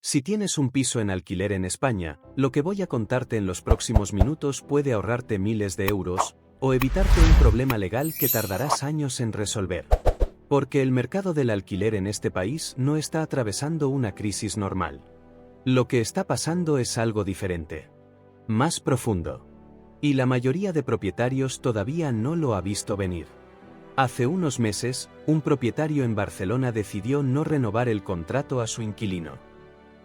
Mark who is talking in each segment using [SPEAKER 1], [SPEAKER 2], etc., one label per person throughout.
[SPEAKER 1] Si tienes un piso en alquiler en España, lo que voy a contarte en los próximos minutos puede ahorrarte miles de euros, o evitarte un problema legal que tardarás años en resolver. Porque el mercado del alquiler en este país no está atravesando una crisis normal. Lo que está pasando es algo diferente. Más profundo. Y la mayoría de propietarios todavía no lo ha visto venir. Hace unos meses, un propietario en Barcelona decidió no renovar el contrato a su inquilino.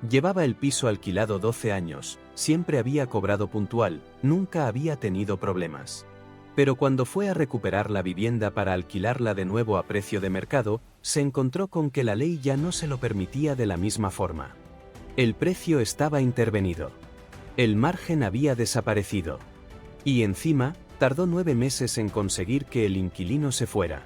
[SPEAKER 1] Llevaba el piso alquilado 12 años, siempre había cobrado puntual, nunca había tenido problemas. Pero cuando fue a recuperar la vivienda para alquilarla de nuevo a precio de mercado, se encontró con que la ley ya no se lo permitía de la misma forma. El precio estaba intervenido. El margen había desaparecido. Y encima, tardó 9 meses en conseguir que el inquilino se fuera.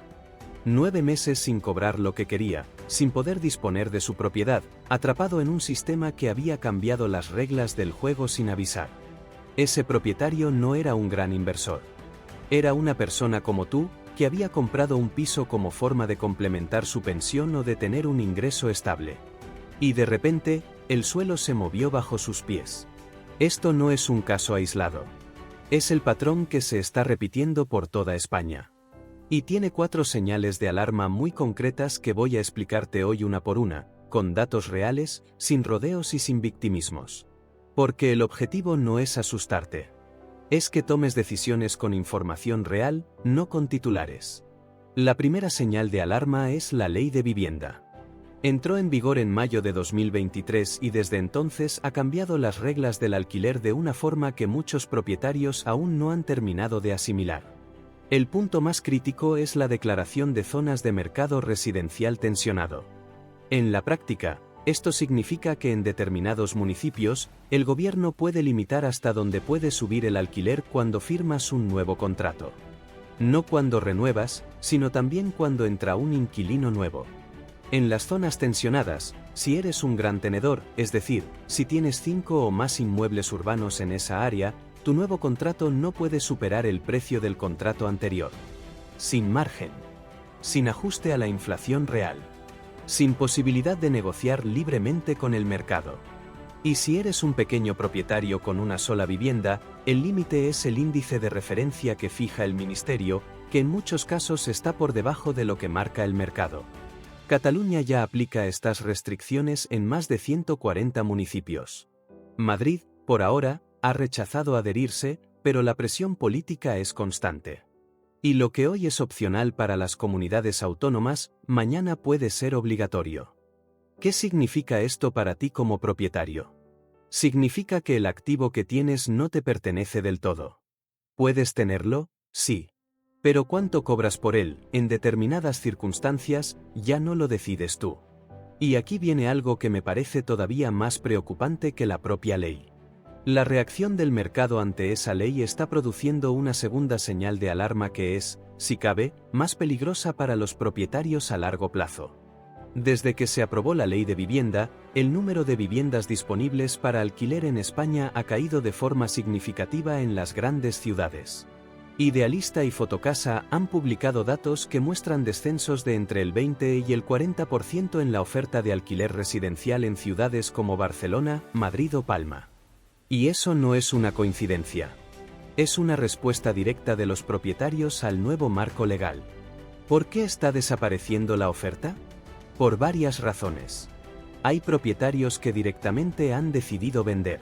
[SPEAKER 1] 9 meses sin cobrar lo que quería, sin poder disponer de su propiedad, atrapado en un sistema que había cambiado las reglas del juego sin avisar. Ese propietario no era un gran inversor. Era una persona como tú, que había comprado un piso como forma de complementar su pensión o de tener un ingreso estable. Y de repente, el suelo se movió bajo sus pies. Esto no es un caso aislado. Es el patrón que se está repitiendo por toda España. Y tiene 4 señales de alarma muy concretas que voy a explicarte hoy una por una, con datos reales, sin rodeos y sin victimismos. Porque el objetivo no es asustarte. Es que tomes decisiones con información real, no con titulares. La primera señal de alarma es la Ley de Vivienda. Entró en vigor en mayo de 2023 y desde entonces ha cambiado las reglas del alquiler de una forma que muchos propietarios aún no han terminado de asimilar. El punto más crítico es la declaración de zonas de mercado residencial tensionado. En la práctica, esto significa que en determinados municipios, el gobierno puede limitar hasta dónde puede subir el alquiler cuando firmas un nuevo contrato. No cuando renuevas, sino también cuando entra un inquilino nuevo. En las zonas tensionadas, si eres un gran tenedor, es decir, si tienes 5 o más inmuebles urbanos en esa área, tu nuevo contrato no puede superar el precio del contrato anterior. Sin margen. Sin ajuste a la inflación real. Sin posibilidad de negociar libremente con el mercado. Y si eres un pequeño propietario con una sola vivienda, el límite es el índice de referencia que fija el ministerio, que en muchos casos está por debajo de lo que marca el mercado. Cataluña ya aplica estas restricciones en más de 140 municipios. Madrid, por ahora, ha rechazado adherirse, pero la presión política es constante. Y lo que hoy es opcional para las comunidades autónomas, mañana puede ser obligatorio. ¿Qué significa esto para ti como propietario? Significa que el activo que tienes no te pertenece del todo. ¿Puedes tenerlo? Sí. Pero ¿cuánto cobras por él? En determinadas circunstancias, ya no lo decides tú. Y aquí viene algo que me parece todavía más preocupante que la propia ley. La reacción del mercado ante esa ley está produciendo una segunda señal de alarma que es, si cabe, más peligrosa para los propietarios a largo plazo. Desde que se aprobó la Ley de Vivienda, el número de viviendas disponibles para alquiler en España ha caído de forma significativa en las grandes ciudades. Idealista y Fotocasa han publicado datos que muestran descensos de entre el 20 y el 40% en la oferta de alquiler residencial en ciudades como Barcelona, Madrid o Palma. Y eso no es una coincidencia. Es una respuesta directa de los propietarios al nuevo marco legal. ¿Por qué está desapareciendo la oferta? Por varias razones. Hay propietarios que directamente han decidido vender.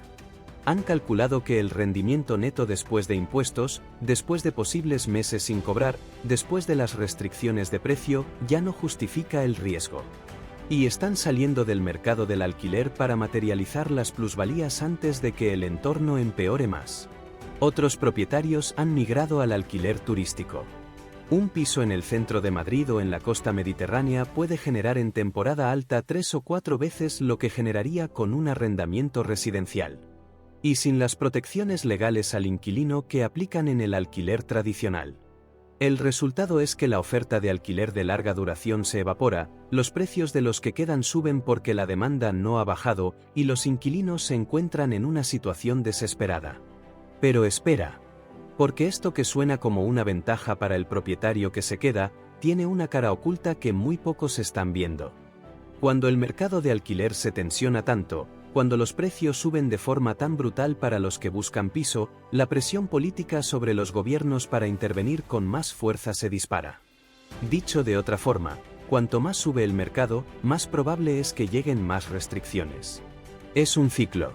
[SPEAKER 1] Han calculado que el rendimiento neto después de impuestos, después de posibles meses sin cobrar, después de las restricciones de precio, ya no justifica el riesgo. Y están saliendo del mercado del alquiler para materializar las plusvalías antes de que el entorno empeore más. Otros propietarios han migrado al alquiler turístico. Un piso en el centro de Madrid o en la costa mediterránea puede generar en temporada alta 3 o 4 veces lo que generaría con un arrendamiento residencial. Y sin las protecciones legales al inquilino que aplican en el alquiler tradicional. El resultado es que la oferta de alquiler de larga duración se evapora, los precios de los que quedan suben porque la demanda no ha bajado y los inquilinos se encuentran en una situación desesperada. Pero espera. Porque esto que suena como una ventaja para el propietario que se queda, tiene una cara oculta que muy pocos están viendo. Cuando el mercado de alquiler se tensiona tanto, Cuando los precios suben de forma tan brutal para los que buscan piso, la presión política sobre los gobiernos para intervenir con más fuerza se dispara. Dicho de otra forma, cuanto más sube el mercado, más probable es que lleguen más restricciones. Es un ciclo.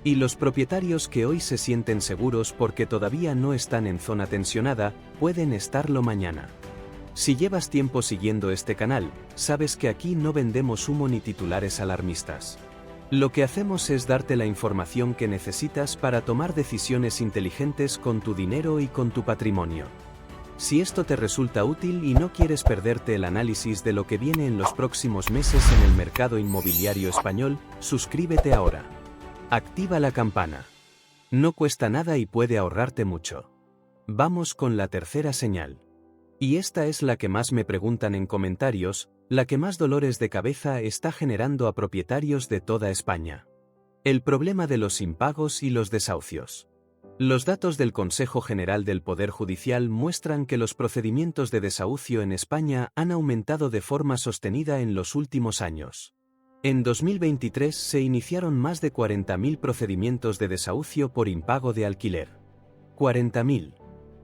[SPEAKER 1] Y los propietarios que hoy se sienten seguros porque todavía no están en zona tensionada, pueden estarlo mañana. Si llevas tiempo siguiendo este canal, sabes que aquí no vendemos humo ni titulares alarmistas. Lo que hacemos es darte la información que necesitas para tomar decisiones inteligentes con tu dinero y con tu patrimonio. Si esto te resulta útil y no quieres perderte el análisis de lo que viene en los próximos meses en el mercado inmobiliario español, suscríbete ahora. Activa la campana. No cuesta nada y puede ahorrarte mucho. Vamos con la tercera señal. Y esta es la que más me preguntan en comentarios, la que más dolores de cabeza está generando a propietarios de toda España. El problema de los impagos y los desahucios. Los datos del Consejo General del Poder Judicial muestran que los procedimientos de desahucio en España han aumentado de forma sostenida en los últimos años. En 2023 se iniciaron más de 40.000 procedimientos de desahucio por impago de alquiler. 40.000.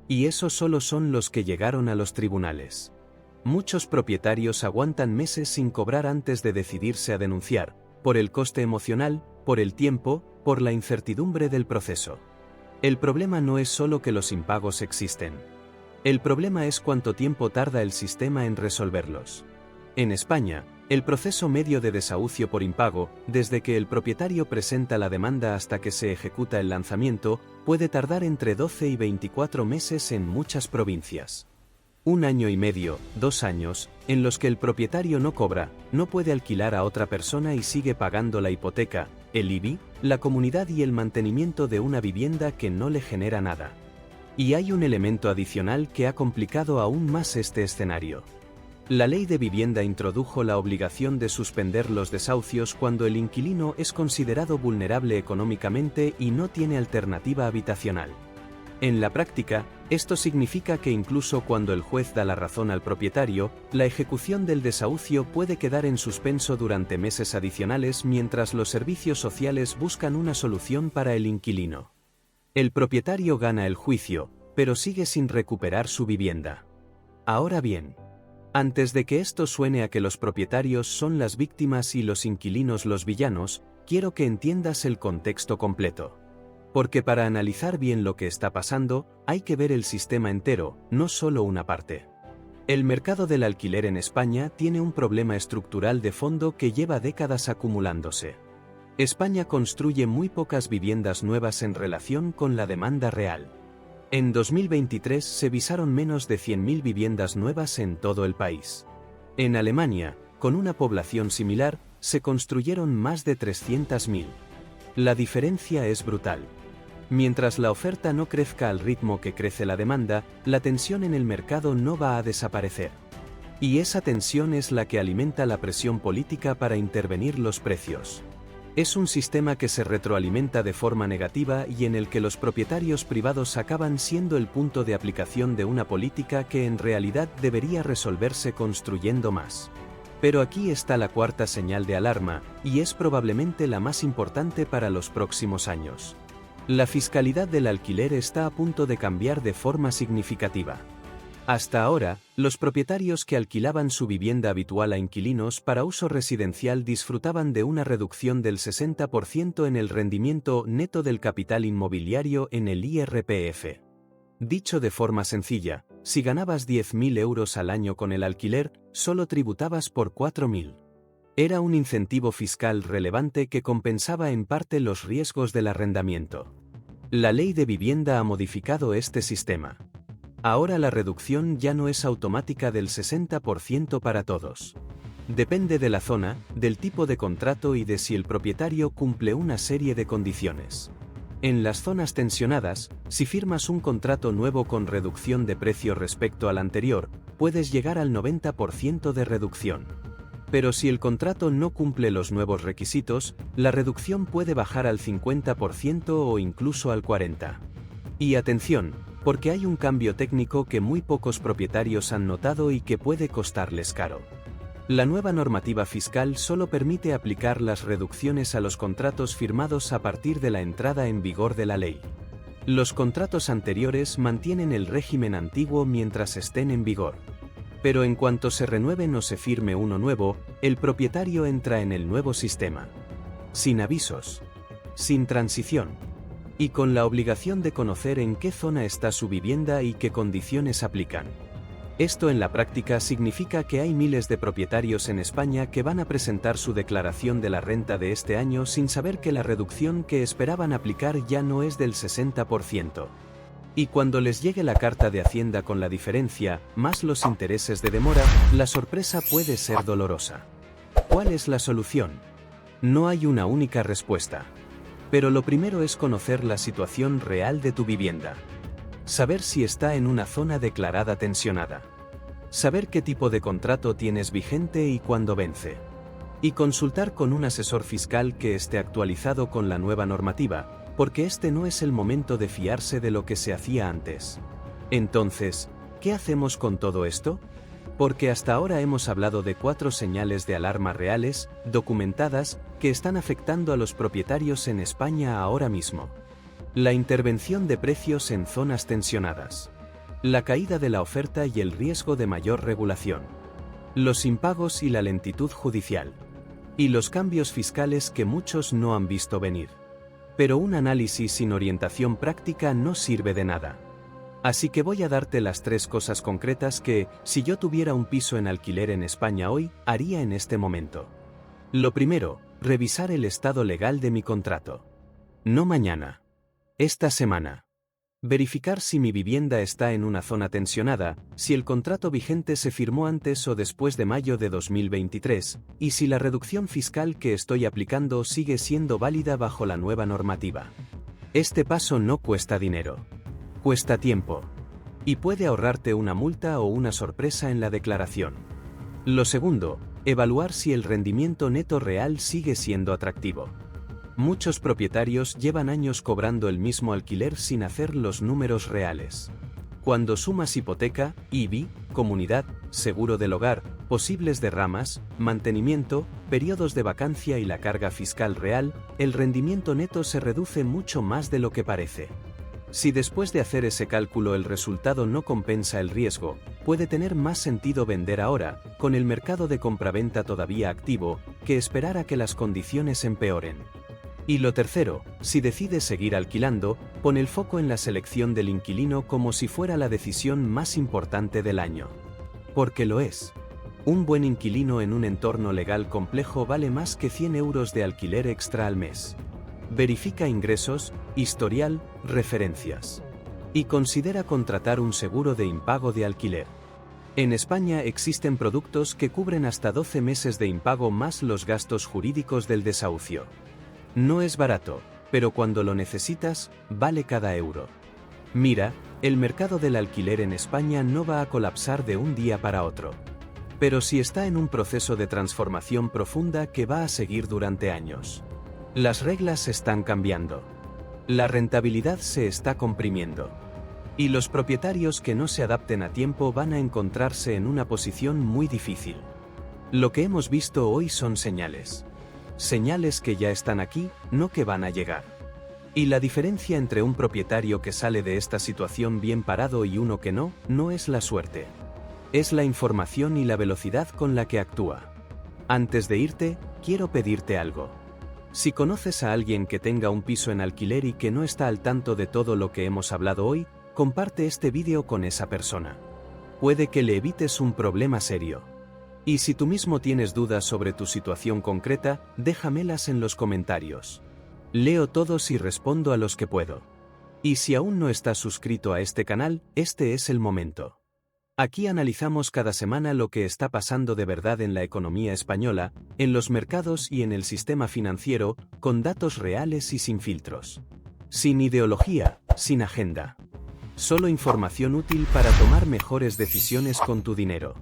[SPEAKER 1] Y esos solo son los que llegaron a los tribunales. Muchos propietarios aguantan meses sin cobrar antes de decidirse a denunciar, por el coste emocional, por el tiempo, por la incertidumbre del proceso. El problema no es solo que los impagos existen. El problema es cuánto tiempo tarda el sistema en resolverlos. En España, el proceso medio de desahucio por impago, desde que el propietario presenta la demanda hasta que se ejecuta el lanzamiento, puede tardar entre 12 y 24 meses en muchas provincias. 1 año y medio, 2 años, en los que el propietario no cobra, no puede alquilar a otra persona y sigue pagando la hipoteca, el IBI, la comunidad y el mantenimiento de una vivienda que no le genera nada. Y hay un elemento adicional que ha complicado aún más este escenario. La Ley de Vivienda introdujo la obligación de suspender los desahucios cuando el inquilino es considerado vulnerable económicamente y no tiene alternativa habitacional. En la práctica, esto significa que incluso cuando el juez da la razón al propietario, la ejecución del desahucio puede quedar en suspenso durante meses adicionales mientras los servicios sociales buscan una solución para el inquilino. El propietario gana el juicio, pero sigue sin recuperar su vivienda. Ahora bien, antes de que esto suene a que los propietarios son las víctimas y los inquilinos los villanos, quiero que entiendas el contexto completo. Porque para analizar bien lo que está pasando, hay que ver el sistema entero, no solo una parte. El mercado del alquiler en España tiene un problema estructural de fondo que lleva décadas acumulándose. España construye muy pocas viviendas nuevas en relación con la demanda real. En 2023 se visaron menos de 100.000 viviendas nuevas en todo el país. En Alemania, con una población similar, se construyeron más de 300.000. La diferencia es brutal. Mientras la oferta no crezca al ritmo que crece la demanda, la tensión en el mercado no va a desaparecer. Y esa tensión es la que alimenta la presión política para intervenir los precios. Es un sistema que se retroalimenta de forma negativa y en el que los propietarios privados acaban siendo el punto de aplicación de una política que en realidad debería resolverse construyendo más. Pero aquí está la cuarta señal de alarma, y es probablemente la más importante para los próximos años. La fiscalidad del alquiler está a punto de cambiar de forma significativa. Hasta ahora, los propietarios que alquilaban su vivienda habitual a inquilinos para uso residencial disfrutaban de una reducción del 60% en el rendimiento neto del capital inmobiliario en el IRPF. Dicho de forma sencilla, si ganabas 10.000 euros al año con el alquiler, solo tributabas por 4.000. Era un incentivo fiscal relevante que compensaba en parte los riesgos del arrendamiento. La Ley de Vivienda ha modificado este sistema. Ahora la reducción ya no es automática del 60% para todos. Depende de la zona, del tipo de contrato y de si el propietario cumple una serie de condiciones. En las zonas tensionadas, si firmas un contrato nuevo con reducción de precio respecto al anterior, puedes llegar al 90% de reducción. Pero si el contrato no cumple los nuevos requisitos, la reducción puede bajar al 50% o incluso al 40%. Y atención, porque hay un cambio técnico que muy pocos propietarios han notado y que puede costarles caro. La nueva normativa fiscal solo permite aplicar las reducciones a los contratos firmados a partir de la entrada en vigor de la ley. Los contratos anteriores mantienen el régimen antiguo mientras estén en vigor. Pero en cuanto se renueven o se firme uno nuevo, el propietario entra en el nuevo sistema. Sin avisos. Sin transición. Y con la obligación de conocer en qué zona está su vivienda y qué condiciones aplican. Esto en la práctica significa que hay miles de propietarios en España que van a presentar su declaración de la renta de este año sin saber que la reducción que esperaban aplicar ya no es del 60%. Y cuando les llegue la carta de Hacienda con la diferencia, más los intereses de demora, la sorpresa puede ser dolorosa. ¿Cuál es la solución? No hay una única respuesta. Pero lo primero es conocer la situación real de tu vivienda. Saber si está en una zona declarada tensionada. Saber qué tipo de contrato tienes vigente y cuándo vence. Y consultar con un asesor fiscal que esté actualizado con la nueva normativa, porque este no es el momento de fiarse de lo que se hacía antes. Entonces, ¿qué hacemos con todo esto? Porque hasta ahora hemos hablado de 4 señales de alarma reales, documentadas, que están afectando a los propietarios en España ahora mismo. La intervención de precios en zonas tensionadas. La caída de la oferta y el riesgo de mayor regulación. Los impagos y la lentitud judicial. Y los cambios fiscales que muchos no han visto venir. Pero un análisis sin orientación práctica no sirve de nada. Así que voy a darte las 3 cosas concretas que, si yo tuviera un piso en alquiler en España hoy, haría en este momento. Lo primero, revisar el estado legal de mi contrato. No mañana. Esta semana. Verificar si mi vivienda está en una zona tensionada, si el contrato vigente se firmó antes o después de mayo de 2023, y si la reducción fiscal que estoy aplicando sigue siendo válida bajo la nueva normativa. Este paso no cuesta dinero. Cuesta tiempo. Y puede ahorrarte una multa o una sorpresa en la declaración. Lo segundo, evaluar si el rendimiento neto real sigue siendo atractivo. Muchos propietarios llevan años cobrando el mismo alquiler sin hacer los números reales. Cuando sumas hipoteca, IBI, comunidad, seguro del hogar, posibles derramas, mantenimiento, periodos de vacancia y la carga fiscal real, el rendimiento neto se reduce mucho más de lo que parece. Si después de hacer ese cálculo el resultado no compensa el riesgo, puede tener más sentido vender ahora, con el mercado de compraventa todavía activo, que esperar a que las condiciones empeoren. Y lo tercero, si decides seguir alquilando, pon el foco en la selección del inquilino como si fuera la decisión más importante del año. Porque lo es. Un buen inquilino en un entorno legal complejo vale más que 100 euros de alquiler extra al mes. Verifica ingresos, historial, referencias. Y considera contratar un seguro de impago de alquiler. En España existen productos que cubren hasta 12 meses de impago más los gastos jurídicos del desahucio. No es barato, pero cuando lo necesitas, vale cada euro. Mira, el mercado del alquiler en España no va a colapsar de un día para otro. Pero sí está en un proceso de transformación profunda que va a seguir durante años. Las reglas están cambiando. La rentabilidad se está comprimiendo. Y los propietarios que no se adapten a tiempo van a encontrarse en una posición muy difícil. Lo que hemos visto hoy son señales. Señales que ya están aquí, no que van a llegar. Y la diferencia entre un propietario que sale de esta situación bien parado y uno que no, no es la suerte. Es la información y la velocidad con la que actúa. Antes de irte, quiero pedirte algo. Si conoces a alguien que tenga un piso en alquiler y que no está al tanto de todo lo que hemos hablado hoy, comparte este vídeo con esa persona. Puede que le evites un problema serio. Y si tú mismo tienes dudas sobre tu situación concreta, déjamelas en los comentarios. Leo todos y respondo a los que puedo. Y si aún no estás suscrito a este canal, este es el momento. Aquí analizamos cada semana lo que está pasando de verdad en la economía española, en los mercados y en el sistema financiero, con datos reales y sin filtros. Sin ideología, sin agenda. Solo información útil para tomar mejores decisiones con tu dinero.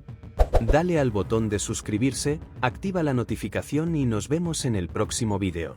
[SPEAKER 1] Dale al botón de suscribirse, activa la notificación y nos vemos en el próximo vídeo.